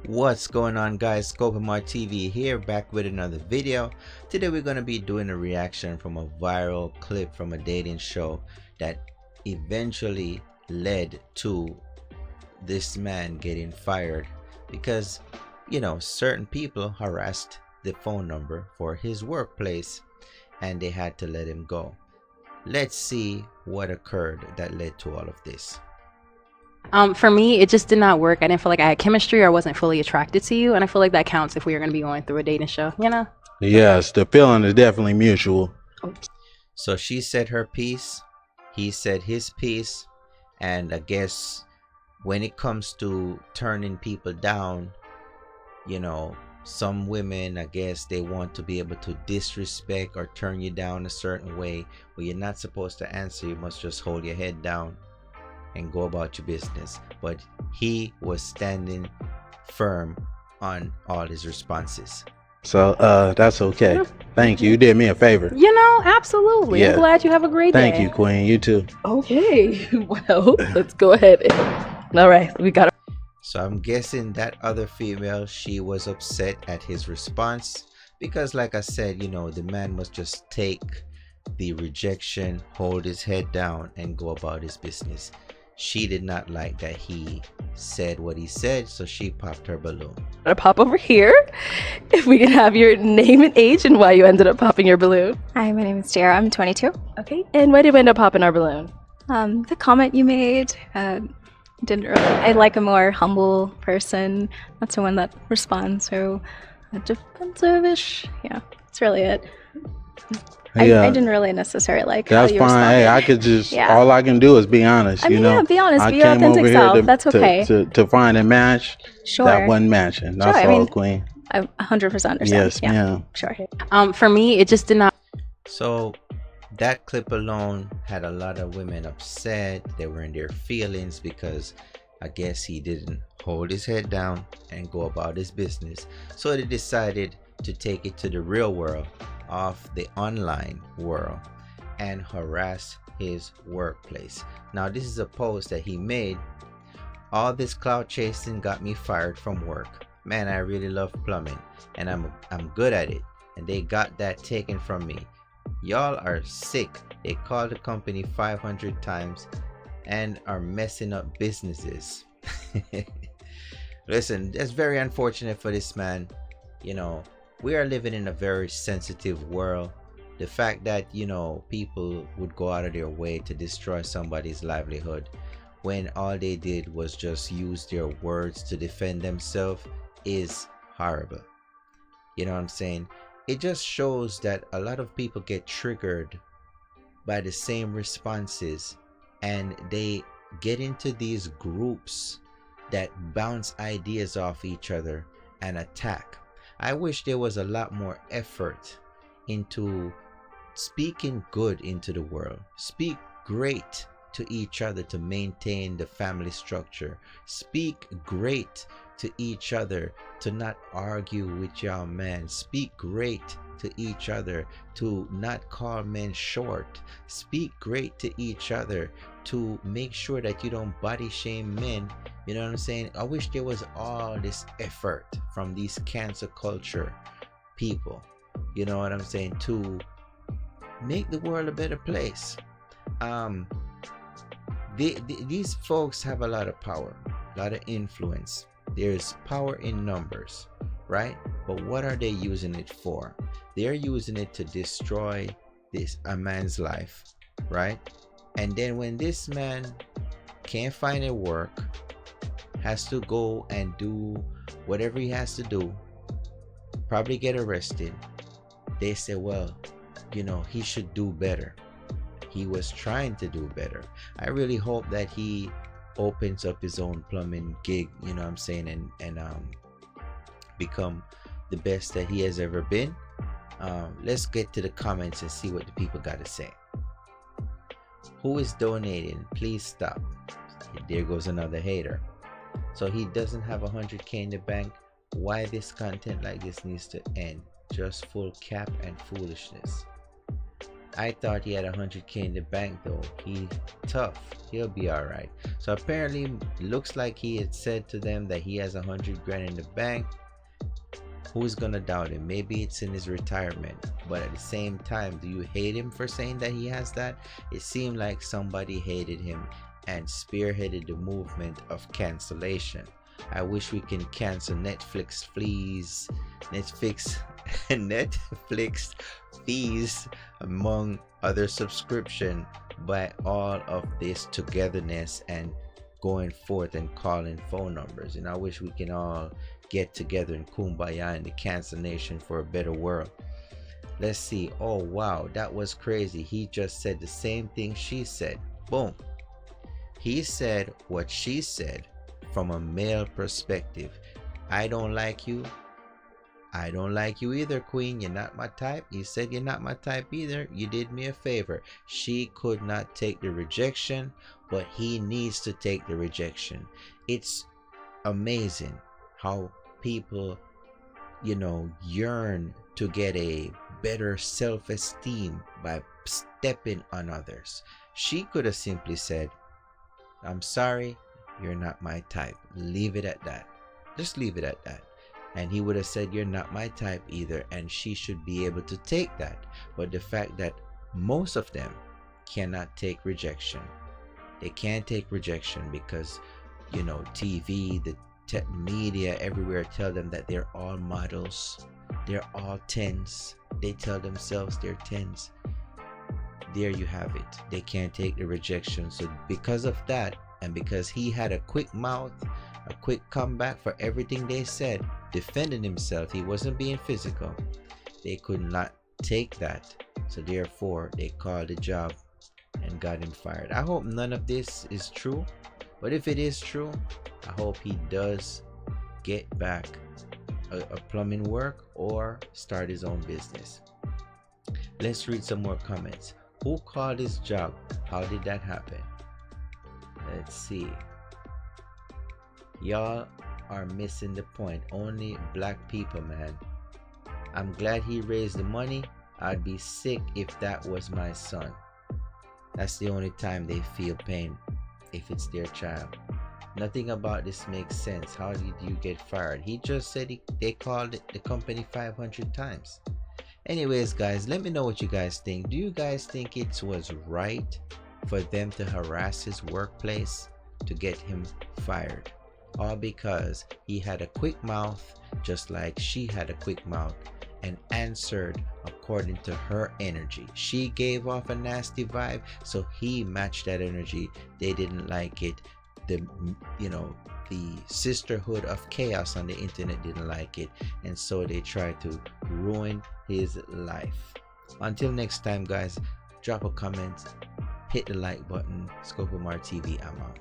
What's going on, guys? Scope TV here, back with another video. Today we're going to be doing a reaction from a viral clip from a dating show that eventually led to this man getting fired because certain people harassed the phone number for his workplace and they had to let him go. Let's see what occurred that led to all of this. For me, it just did not work. I didn't feel like I had chemistry or I wasn't fully attracted to you. And I feel like that counts if we are going to be going through a dating show, Yes, the feeling is definitely mutual. So she said her piece, he said his piece, and I guess when it comes to turning people down, some women, I guess they want to be able to disrespect or turn you down a certain way where you're not supposed to answer. You must just hold your head down and go about your business. But he was standing firm on all his responses. So that's okay. Thank you. You did me a favor. Absolutely. Yeah. I'm glad you have a great day. Thank you, Queen. You too. Okay. Well, let's go ahead. All right. We got it. So I'm guessing that other female, she was upset at his response because, like I said, the man must just take the rejection, hold his head down, and go about his business. She did not like that he said what he said, so she popped her balloon. I'll pop over here. If we can have your name and age and why you ended up popping your balloon. Hi, my name is Jara. I'm 22. Okay. And why did we end up popping our balloon? The comment you made didn't really. I like a more humble person, not someone that responds so defensive-ish. Yeah, that's really it. I didn't really necessarily like how that's you fine. responded. Hey, I could just all I can do is be honest. I mean, yeah, be honest. I be your came authentic over here self. That's okay. to find a match. Sure. That wasn't matching. That's Sure, all, I mean, Queen. I 100% understand. Yes, yeah. ma'am. Sure. For me, it just did not. So that clip alone had a lot of women upset. They were in their feelings because I guess he didn't hold his head down and go about his business. So they decided to take it to the real world of the online world and harass his workplace. Now this is a post that he made. All this cloud chasing got me fired from work. Man, I really love plumbing and I'm good at it, and they got that taken from me. Y'all are sick. They called the company 500 times and are messing up businesses. Listen, that's very unfortunate for this man. We are living in a very sensitive world. The fact that people would go out of their way to destroy somebody's livelihood when all they did was just use their words to defend themselves is horrible. You know what I'm saying? It just shows that a lot of people get triggered by the same responses and they get into these groups that bounce ideas off each other and attack. I wish there was a lot more effort into speaking good into the world. Speak great to each other to maintain the family structure. Speak great to each other to not argue with your man. Speak great to each other to not call men short. Speak great to each other to make sure that you don't body shame men. You know what I'm saying? I wish there was all this effort from these cancer culture people, you know what I'm saying, to make the world a better place. These folks have a lot of power, a lot of influence. There's power in numbers, right? But what are they using it for? They're using it to destroy a man's life, right? And then when this man can't find a work, has to go and do whatever he has to do, probably get arrested, they say, well, he should do better. He was trying to do better. I really hope that he opens up his own plumbing gig, you know what I'm saying, and become the best that he has ever been. Let's get to the comments and see what the people got to say. Who is donating? Please stop. There goes another hater. So he doesn't have 100K in the bank. Why this content like this needs to end? Just full cap and foolishness. I thought he had 100K in the bank though. He tough. He'll be all right. So apparently, it looks like he had said to them that he has 100 grand in the bank. Who's gonna doubt him? Maybe it's in his retirement. But at the same time, do you hate him for saying that he has that? It seemed like somebody hated him and spearheaded the movement of cancellation. I wish we can cancel Netflix fees, Netflix fees among other subscription by all of this togetherness and going forth and calling phone numbers. And I wish we can all get together in kumbaya in the cancel nation for a better world. Let's see. Oh wow, that was crazy. He just said the same thing she said. Boom. He said what she said from a male perspective. I don't like you. I don't like you either, queen. You're not my type. You said you're not my type either. You did me a favor. She could not take the rejection, but he needs to take the rejection. It's amazing how people, yearn to get a better self-esteem by stepping on others. She could have simply said, I'm sorry, you're not my type. Leave it at that. Just leave it at that. And he would have said, you're not my type either, and she should be able to take that. But the fact that most of them cannot take rejection. They can't take rejection because, TV, the media everywhere tell them that they're all models. They're all 10s. They tell themselves they're 10s. There you have it. They can't take the rejection. So because of that, and because he had a quick mouth, a quick comeback for everything they said, defending himself, he wasn't being physical, they could not take that. So therefore, they called the job and got him fired. I hope none of this is true, but if it is true, I hope he does get back a plumbing work or start his own business. Let's read some more comments. Who called his job? How did that happen? Let's see. Y'all are missing the point. Only black people, man. I'm glad he raised the money. I'd be sick if that was my son. That's the only time they feel pain, if it's their child. Nothing about this makes sense. How did you get fired? He just said they called the company 500 times. Anyways, guys, let me know what you guys think. Do you guys think it was right for them to harass his workplace to get him fired? All because he had a quick mouth, just like she had a quick mouth, and answered according to her energy. She gave off a nasty vibe, so he matched that energy. They didn't like it. The sisterhood of chaos on the internet didn't like it, and so they tried to ruin his life. Until next time, guys, drop a comment, hit the like button. Scope of Mar TV, I'm out.